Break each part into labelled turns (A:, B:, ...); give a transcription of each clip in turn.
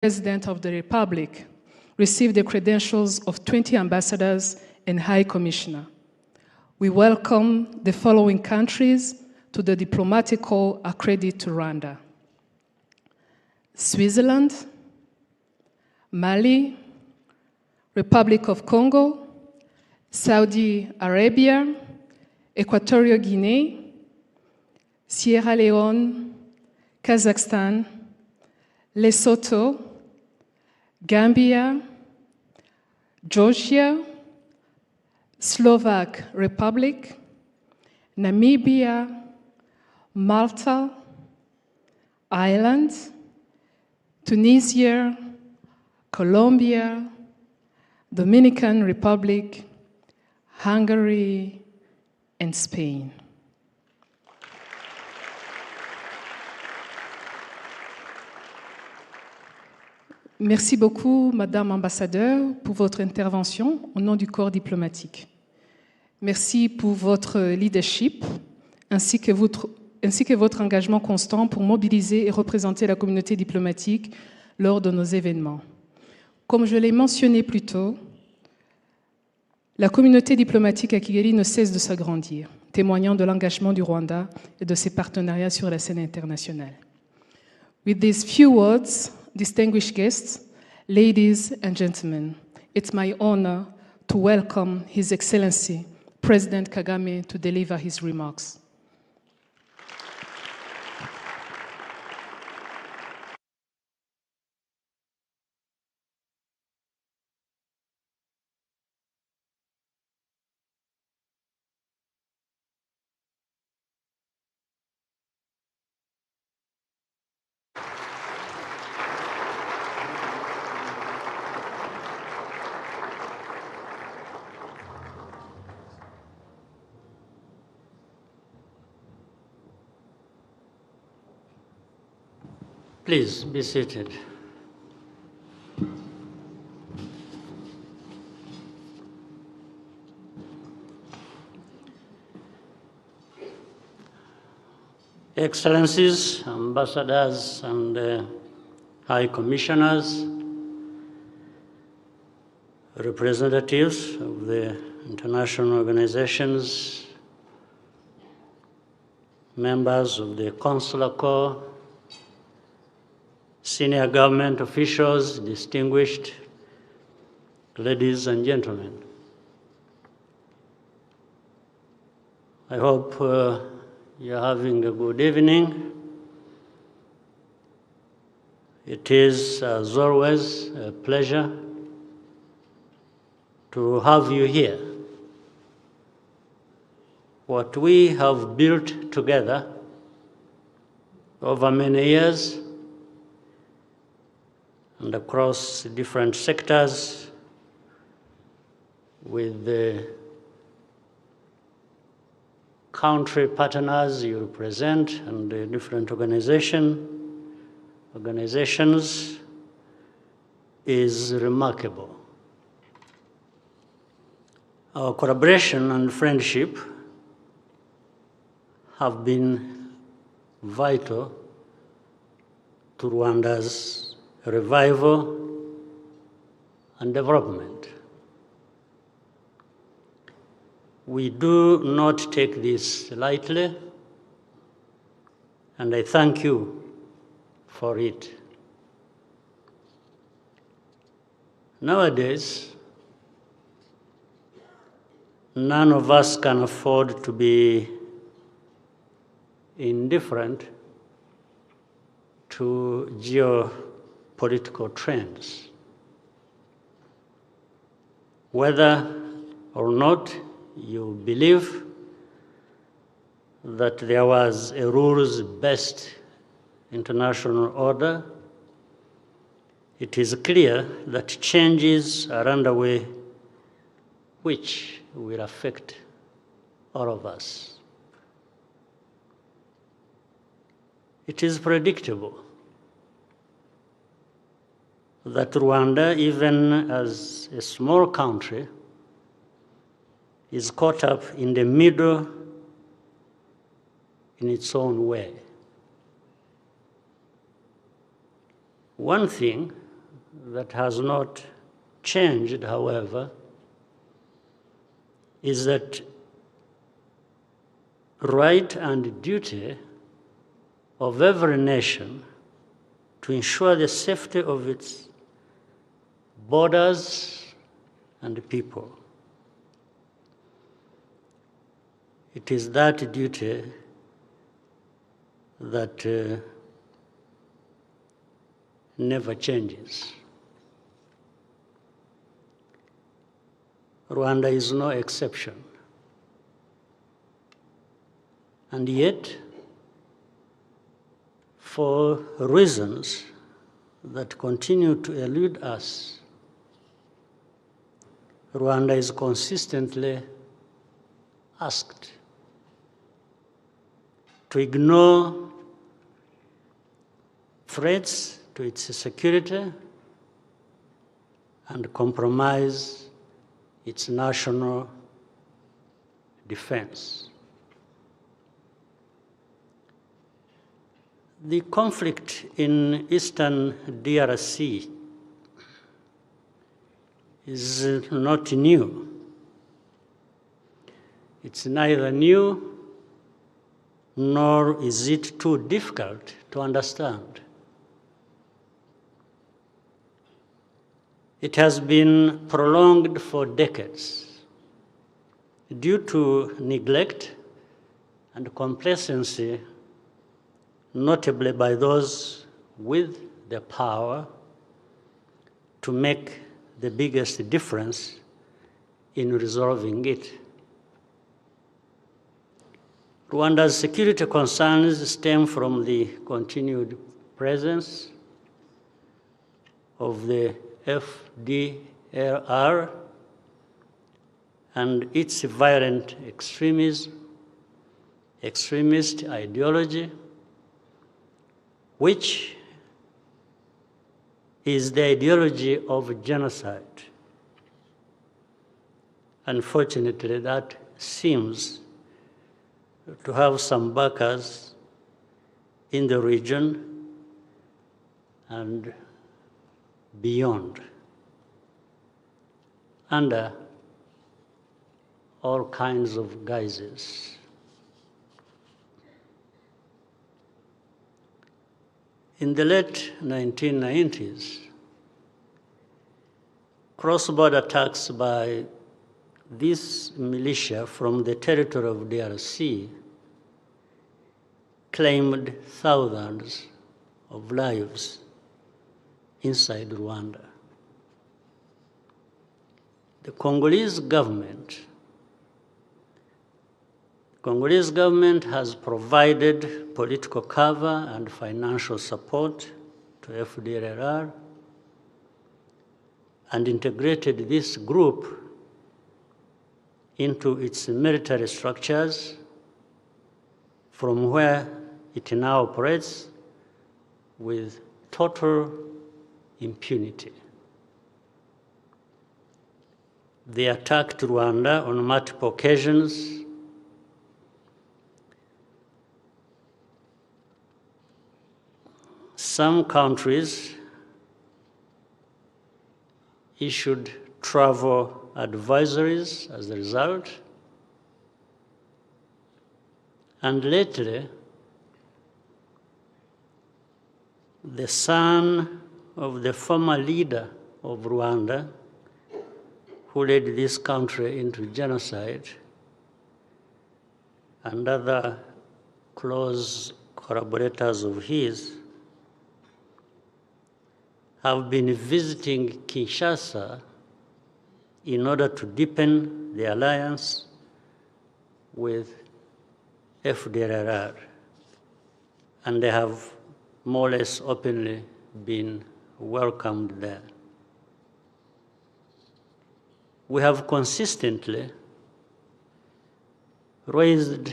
A: President of the Republic received the credentials of 20 ambassadors and High Commissioner. We welcome the following countries to the diplomatical accredit to Rwanda: Switzerland, Mali, Republic of Congo, Saudi Arabia, Equatorial Guinea, Sierra Leone, Kazakhstan, Lesotho, Gambia, Georgia, Slovak Republic, Namibia, Malta, Ireland, Tunisia, Colombia, Dominican Republic, Hungary, and Spain. Merci beaucoup, Madame l'ambassadeur, pour votre intervention au nom du corps diplomatique. Merci pour votre leadership ainsi que votre engagement constant pour mobiliser et représenter la communauté diplomatique lors de nos événements. Comme je l'ai mentionné plus tôt, la communauté diplomatique à Kigali ne cesse de s'agrandir, témoignant de l'engagement du Rwanda et de ses partenariats sur la scène internationale. With these few words, distinguished guests, ladies and gentlemen, it's my honor to welcome His Excellency, President Kagame, to deliver his remarks.
B: Please be seated. Excellencies, ambassadors, and high commissioners, representatives of the international organizations, members of the Consular Corps, senior government officials, distinguished ladies and gentlemen. I hope you're having a good evening. It is, as always, a pleasure to have you here. What we have built together over many years and across different sectors with the country partners you represent and the different organizations is remarkable. Our collaboration and friendship have been vital to Rwanda's revival and development. We do not take this lightly, and I thank you for it. Nowadays, none of us can afford to be indifferent to geopolitical trends. Whether or not you believe that there was a rules-based international order, it is clear that changes are underway which will affect all of us. It is predictable that Rwanda, even as a small country, is caught up in the middle in its own way. One thing that has not changed, however, is that right and duty of every nation to ensure the safety of its borders and people. It is that duty that never changes. Rwanda is no exception. And yet, for reasons that continue to elude us, Rwanda is consistently asked to ignore threats to its security and compromise its national defense. The conflict in eastern DRC is not new. It's neither new nor is it too difficult to understand. It has been prolonged for decades due to neglect and complacency, notably by those with the power to make the biggest difference in resolving it. Rwanda's security concerns stem from the continued presence of the FDLR and its violent extremism, extremist ideology, which is the ideology of genocide. Unfortunately, that seems to have some backers in the region and beyond, under all kinds of guises. In the late 1990s, cross-border attacks by this militia from the territory of DRC claimed thousands of lives inside Rwanda. The Congolese government has provided political cover and financial support to FDLR and integrated this group into its military structures, from where it now operates with total impunity. They attacked Rwanda on multiple occasions. Some countries issued travel advisories as a result. And lately, the son of the former leader of Rwanda, who led this country into genocide, and other close collaborators of his, have been visiting Kinshasa in order to deepen the alliance with FDLR, and they have more or less openly been welcomed there. We have consistently raised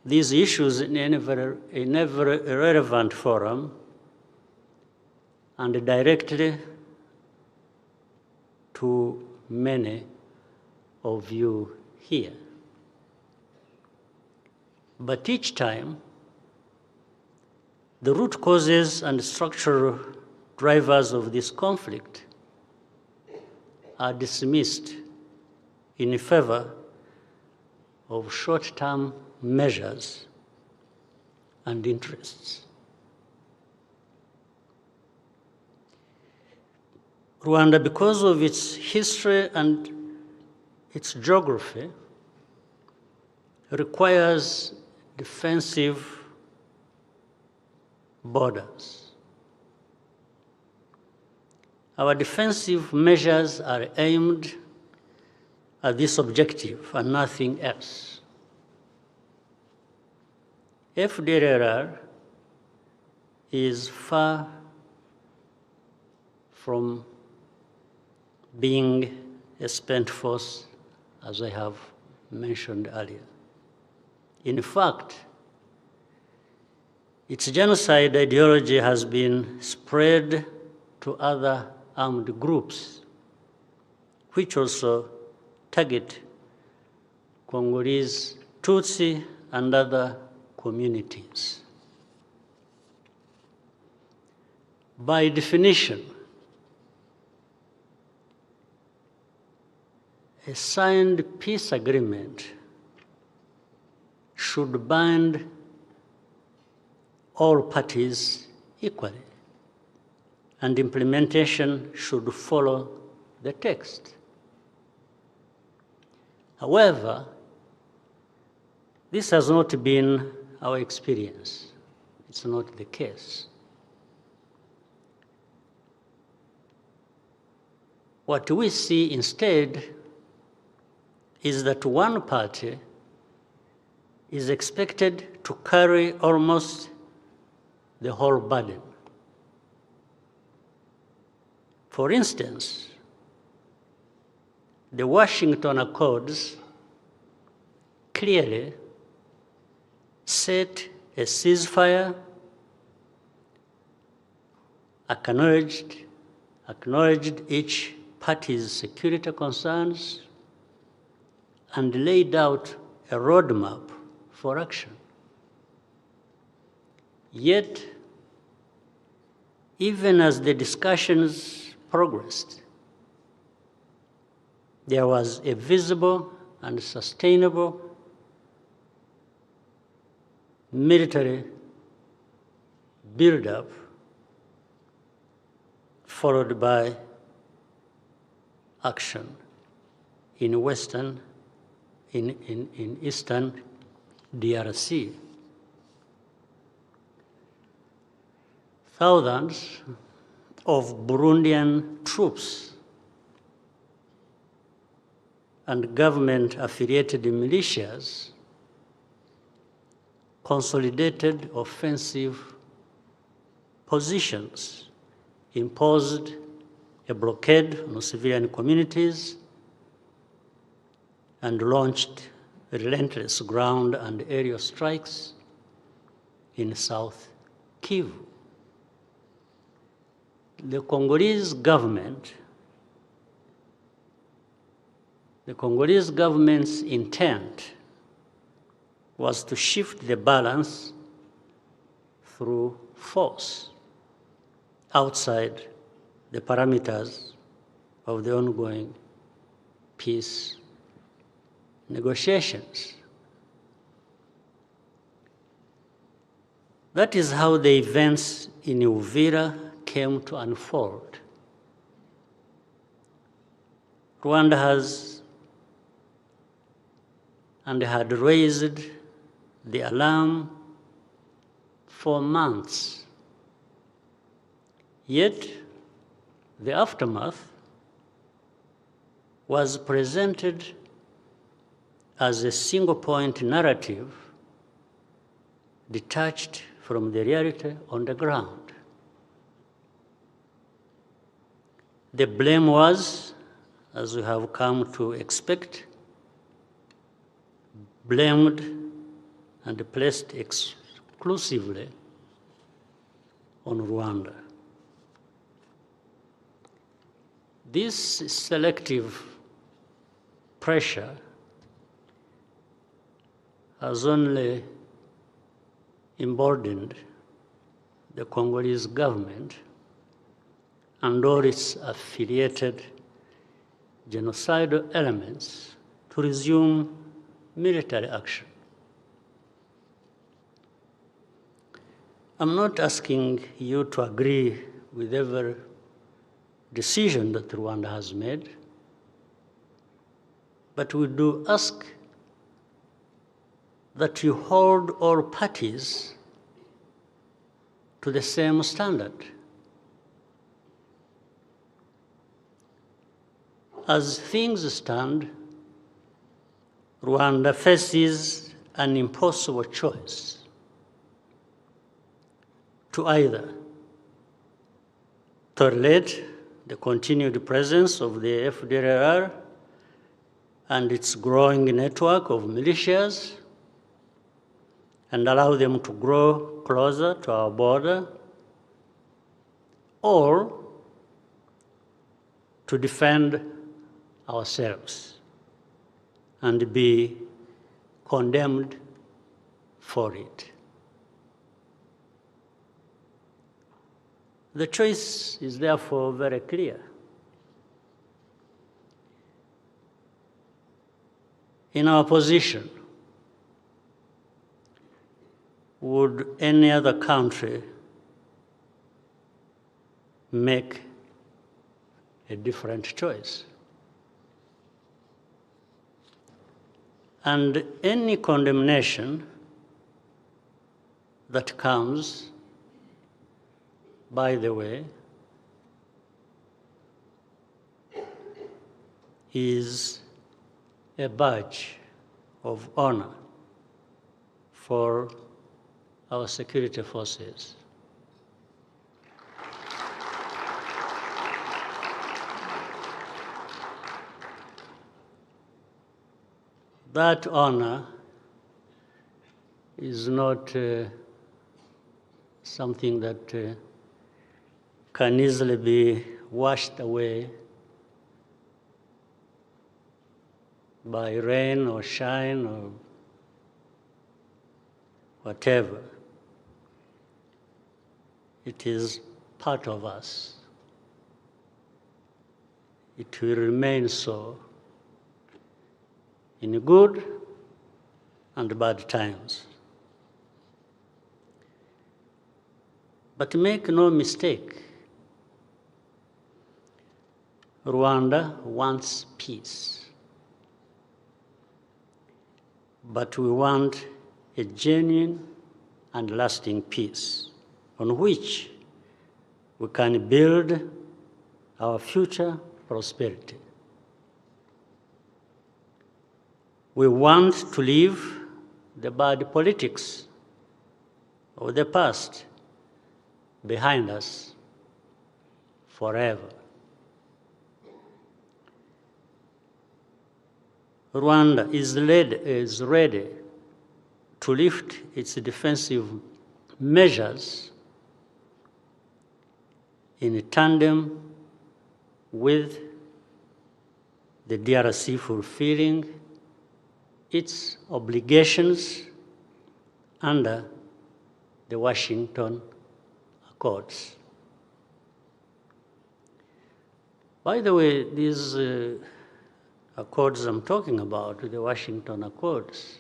B: these issues in every relevant forum and directly to many of you here. But each time, the root causes and structural drivers of this conflict are dismissed in favor of short-term measures and interests. Rwanda, because of its history and its geography, requires defensive borders. Our defensive measures are aimed at this objective and nothing else. FDLR is far from being a spent force, as I have mentioned earlier. In fact, its genocide ideology has been spread to other armed groups, which also target Congolese Tutsi and other communities. By definition, a signed peace agreement should bind all parties equally, and implementation should follow the text. However, this has not been our experience. It's not the case. What we see instead is that one party is expected to carry almost the whole burden. For instance, the Washington Accords clearly set a ceasefire, acknowledged each party's security concerns, and laid out a roadmap for action. Yet, even as the discussions progressed, there was a visible and sustainable military buildup, followed by action in eastern DRC. Thousands of Burundian troops and government-affiliated militias consolidated offensive positions, imposed a blockade on civilian communities, and launched relentless ground and aerial strikes in South Kivu. The Congolese government's intent was to shift the balance through force outside the parameters of the ongoing peace negotiations. That is how the events in Uvira came to unfold. Rwanda has and had raised the alarm for months. Yet, the aftermath was presented as a single-point narrative detached from the reality on the ground. The blame was, as we have come to expect, blamed and placed exclusively on Rwanda. This selective pressure has only emboldened the Congolese government and all its affiliated genocidal elements to resume military action. I'm not asking you to agree with every decision that Rwanda has made, but we do ask that you hold all parties to the same standard. As things stand, Rwanda faces an impossible choice to either tolerate the continued presence of the FDLR and its growing network of militias and allow them to grow closer to our border, or to defend ourselves and be condemned for it. The choice is therefore very clear. In our position, would any other country make a different choice? And any condemnation that comes, by the way, is a badge of honor for our security forces. That honor is not something that can easily be washed away by rain or shine or whatever. It is part of us. It will remain so in good and bad times. But make no mistake, Rwanda wants peace. But we want a genuine and lasting peace on which we can build our future prosperity. We want to leave the bad politics of the past behind us forever. Rwanda is ready to lift its defensive measures in tandem with the DRC fulfilling its obligations under the Washington Accords. By the way, these accords I'm talking about, the Washington Accords,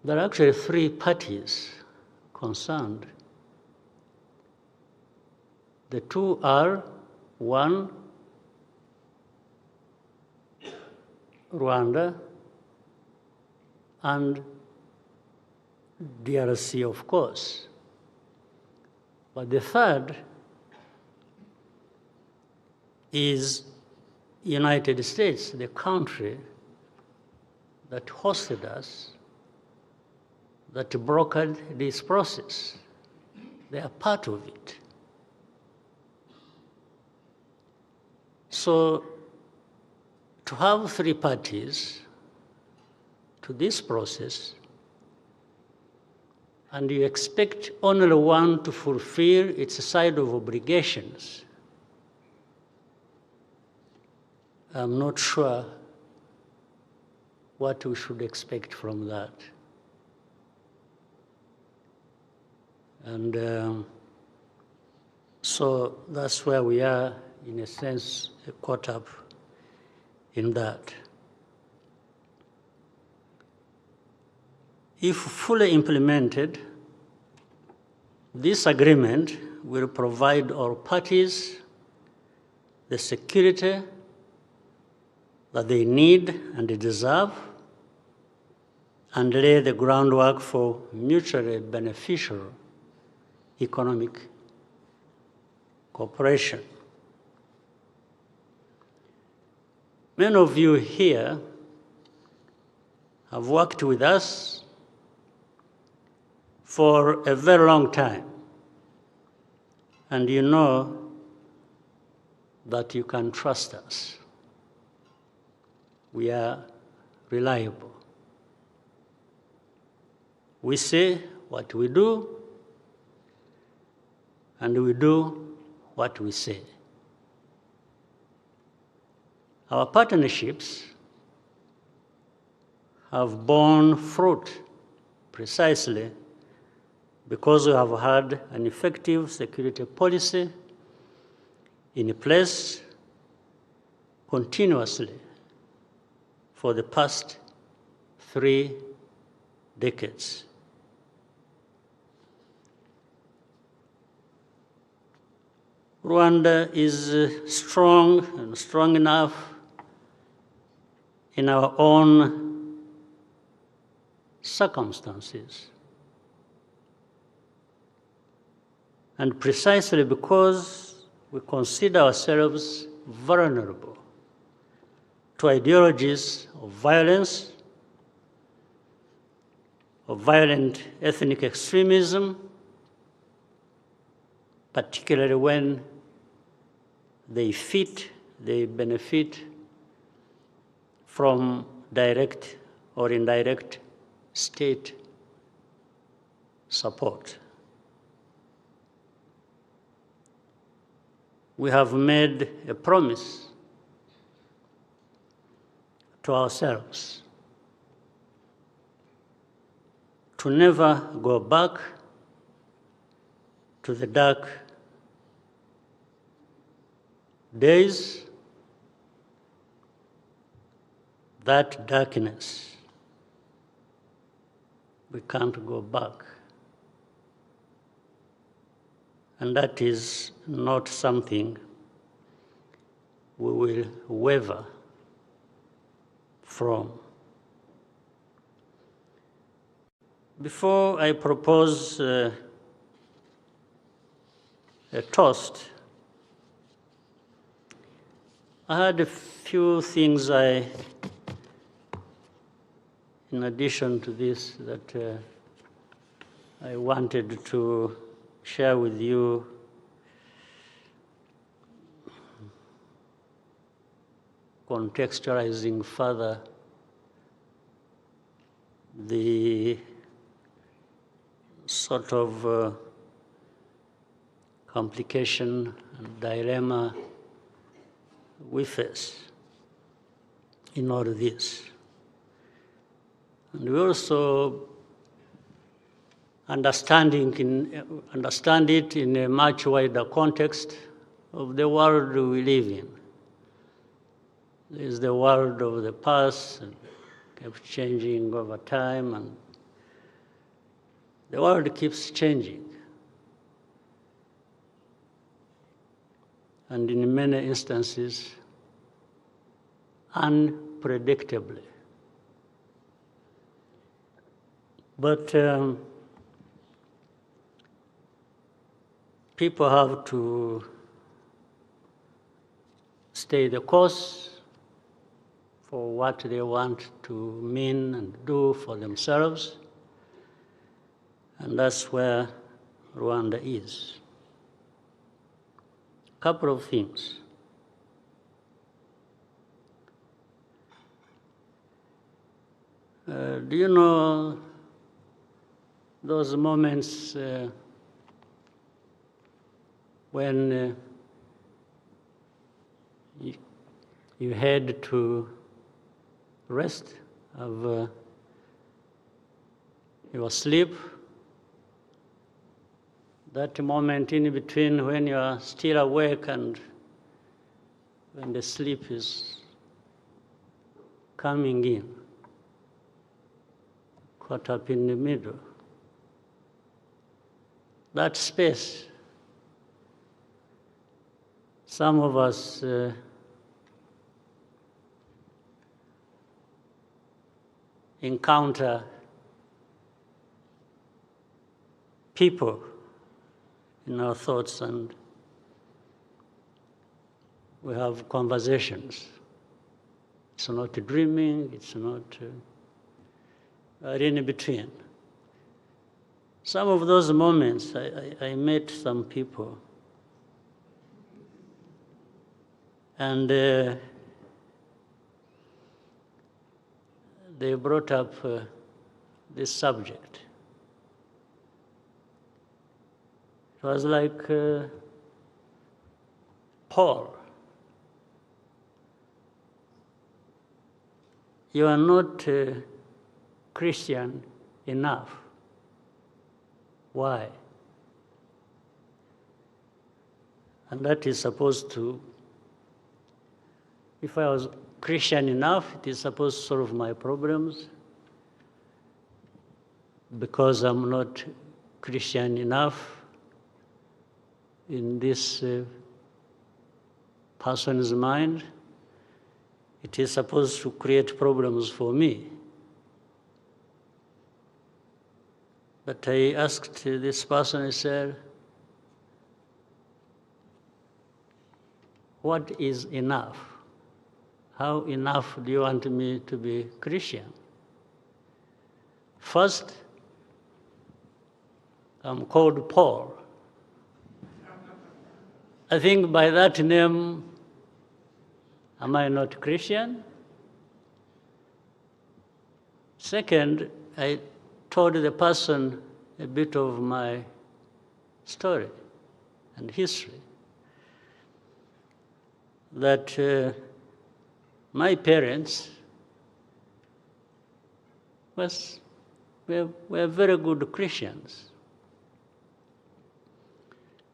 B: there are actually 3 parties concerned. The 2 are, 1, Rwanda, and DRC, of course. But the 3rd is United States, the country that hosted us, that brokered this process. They are part of it. So to have 3 parties to this process, and you expect only one to fulfill its side of obligations, I'm not sure what we should expect from that. And So that's where we are, in a sense, caught up in that. If fully implemented, this agreement will provide all parties the security that they need and they deserve, and lay the groundwork for mutually beneficial economic cooperation. Many of you here have worked with us for a very long time, and you know that you can trust us. We are reliable. We say what we do, and we do what we say. Our partnerships have borne fruit precisely because we have had an effective security policy in place continuously for the past 3 decades. Rwanda is strong and strong enough in our own circumstances. And precisely because we consider ourselves vulnerable to ideologies of violence, of violent ethnic extremism, particularly when they benefit from direct or indirect state support. We have made a promise to ourselves to never go back to the dark days. That darkness, we can't go back. And that is not something we will waver from. Before I propose a toast, I had a few things in addition to this, that I wanted to share with you. Contextualizing further the sort of complication and dilemma we face in all of this. And we also understand it in a much wider context of the world we live in. There is the world of the past, and kept changing over time, and the world keeps changing. And in many instances, unpredictably. But people have to stay the course for what they want to mean and do for themselves. And that's where Rwanda is. A couple of things. Do you know those moments when you had to rest of your sleep, that moment in between when you are still awake and when the sleep is coming in, caught up in the middle. That space, some of us encounter people in our thoughts and we have conversations. It's not dreaming, it's not in between. Some of those moments, I met some people and they brought up this subject. It was like Paul, you are not Christian enough. Why? And that is supposed to, if I was Christian enough, it is supposed to solve my problems. Because I'm not Christian enough, in this person's mind, it is supposed to create problems for me. But I asked this person, I said, what is enough? How enough do you want me to be Christian? First, I'm called Paul. I think by that name, am I not Christian? Second, I told the person a bit of my story and history. That my parents were very good Christians.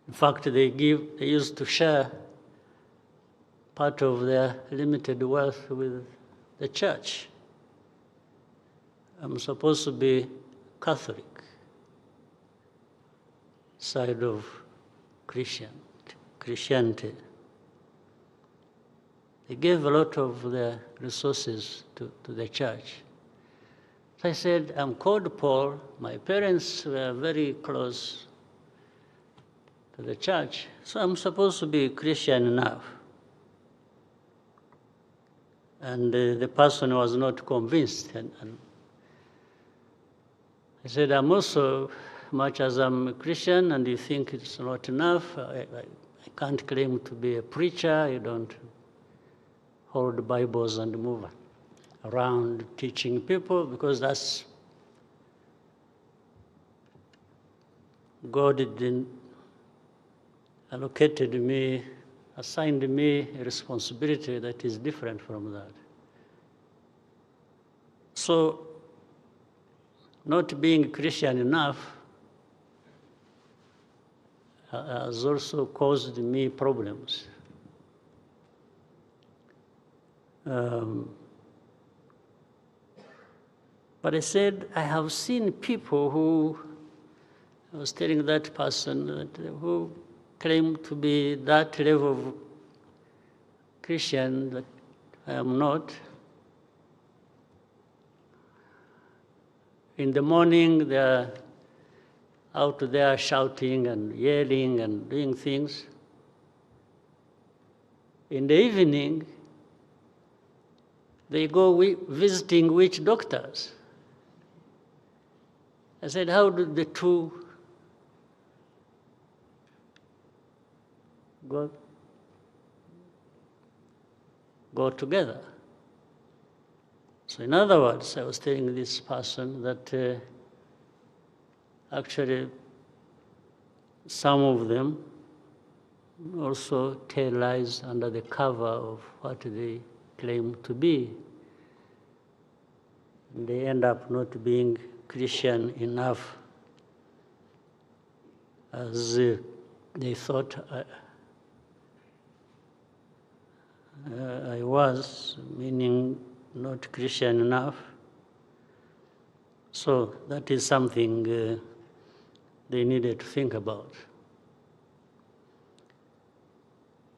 B: In fact, they used to share part of their limited wealth with the church. I'm supposed to be Catholic, side of Christianity. They gave a lot of their resources to the church. So I said, I'm called Paul. My parents were very close to the church, so I'm supposed to be Christian enough. And the person was not convinced. And I said, I'm also, much as I'm a Christian and you think it's not enough, I can't claim to be a preacher. You don't hold Bibles and move around teaching people, because that's, God didn't assigned me a responsibility that is different from that. So, not being Christian enough has also caused me problems. But I said, I have seen people who, I was telling that person, who claim to be that level of Christian that I am not. In the morning, they're out there shouting and yelling and doing things. In the evening, they go visiting witch doctors. I said, how do the two go together? So in other words, I was telling this person that actually some of them also tell lies under the cover of what they claim to be. And they end up not being Christian enough as they thought I was, meaning not Christian enough. So that is something they needed to think about.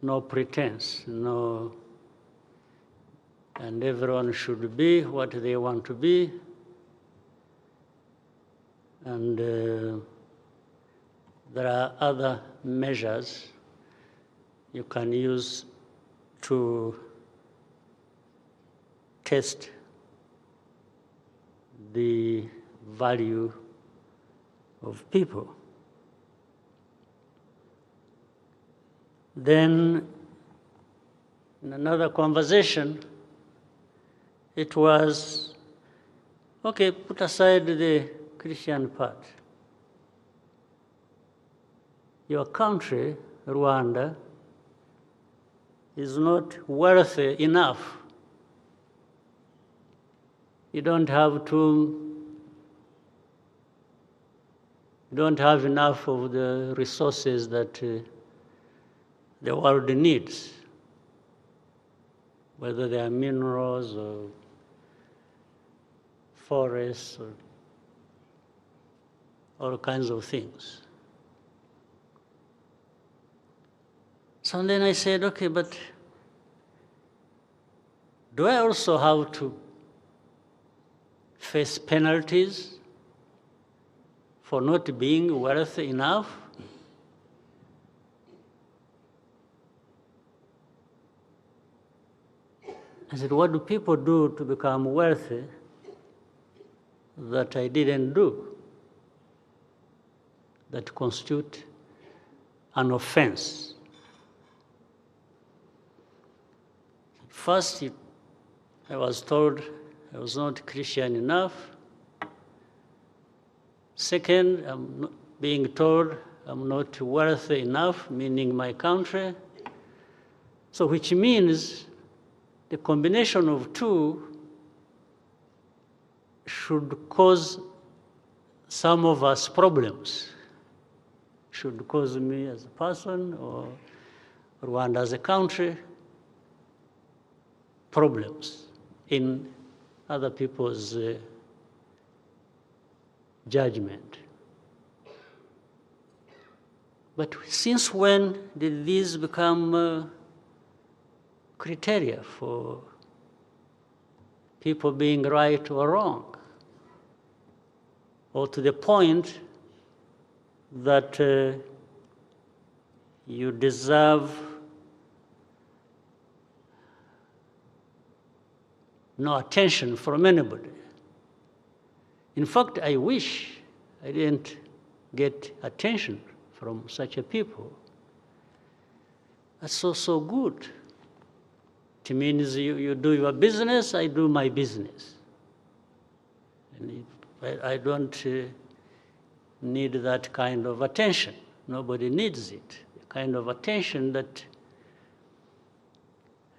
B: No pretense, no, and everyone should be what they want to be. And there are other measures you can use to test the value of people. Then, in another conversation, it was, okay, put aside the Christian part. Your country, Rwanda, is not wealthy enough. You don't have enough of the resources that the world needs, whether they are minerals or forests or all kinds of things. So then I said, okay, but do I also have to face penalties for not being wealthy enough? I said, what do people do to become wealthy that I didn't do, that constitute an offense? First, I was told I was not Christian enough. Second, I'm being told I'm not wealthy enough, meaning my country. So which means the combination of two should cause some of us problems. Should cause me as a person or Rwanda as a country problems in other people's judgment. But since when did these become criteria for people being right or wrong? Or to the point that you deserve no attention from anybody. In fact, I wish I didn't get attention from such a people. That's so good. It means you do your business, I do my business. And I don't need that kind of attention. Nobody needs it. The kind of attention that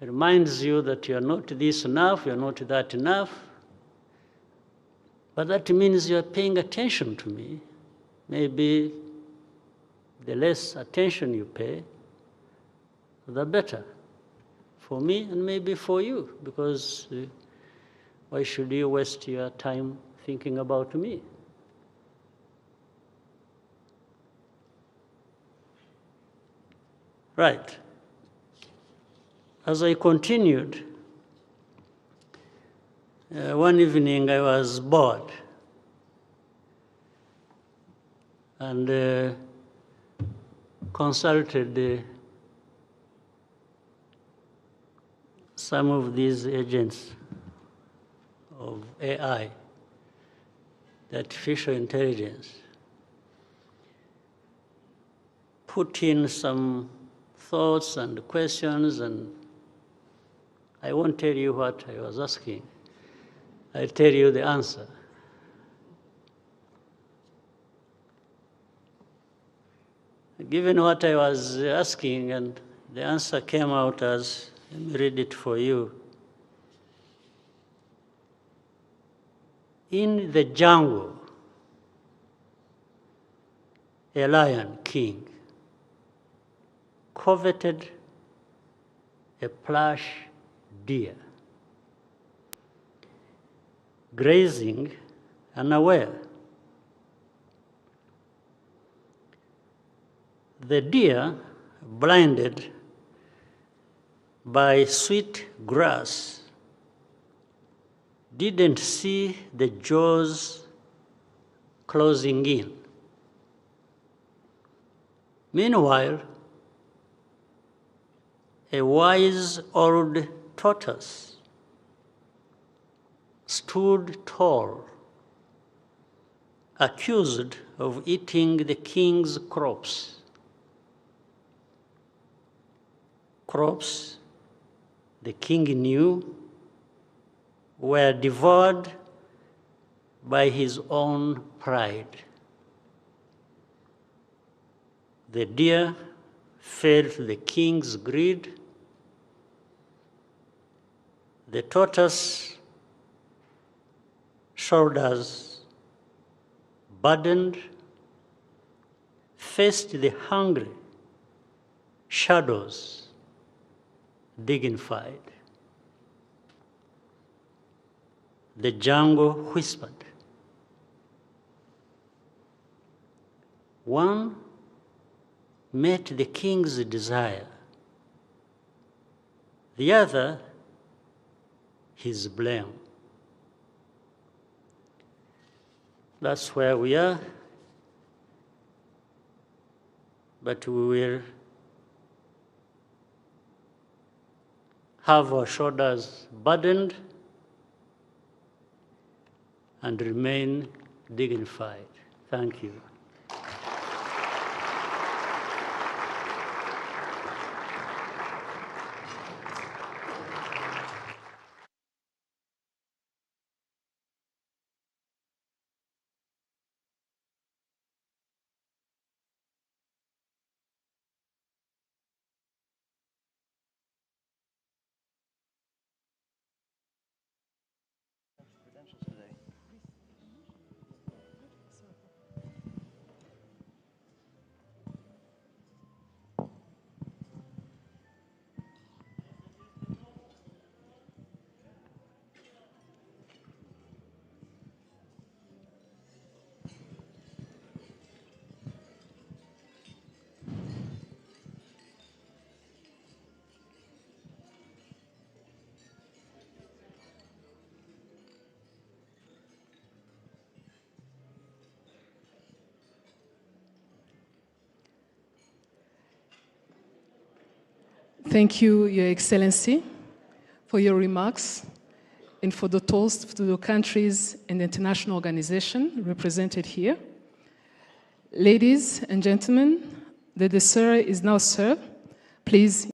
B: reminds you that you're not this enough, you're not that enough. But that means you're paying attention to me. Maybe the less attention you pay, the better for me and maybe for you, because why should you waste your time thinking about me? Right. As I continued, one evening I was bored and consulted some of these agents of AI, the artificial intelligence, put in some thoughts and questions, and I won't tell you what I was asking. I'll tell you the answer. Given what I was asking, and the answer came out as, let me read it for you. In the jungle, a lion king coveted a plush deer, grazing unaware. The deer, blinded by sweet grass, didn't see the jaws closing in. Meanwhile, a wise old tortoise stood tall, accused of eating the king's crops. Crops the king knew were devoured by his own pride. The deer fell to the king's greed. The tortoise, shoulders burdened, faced the hungry shadows dignified. The jungle whispered. One met the king's desire, the other his blame. That's where we are, but we will have our shoulders burdened and remain dignified. Thank you.
A: Thank you, Your Excellency, for your remarks and for the toast to the countries and international organizations represented here. Ladies and gentlemen, the dessert is now served. Please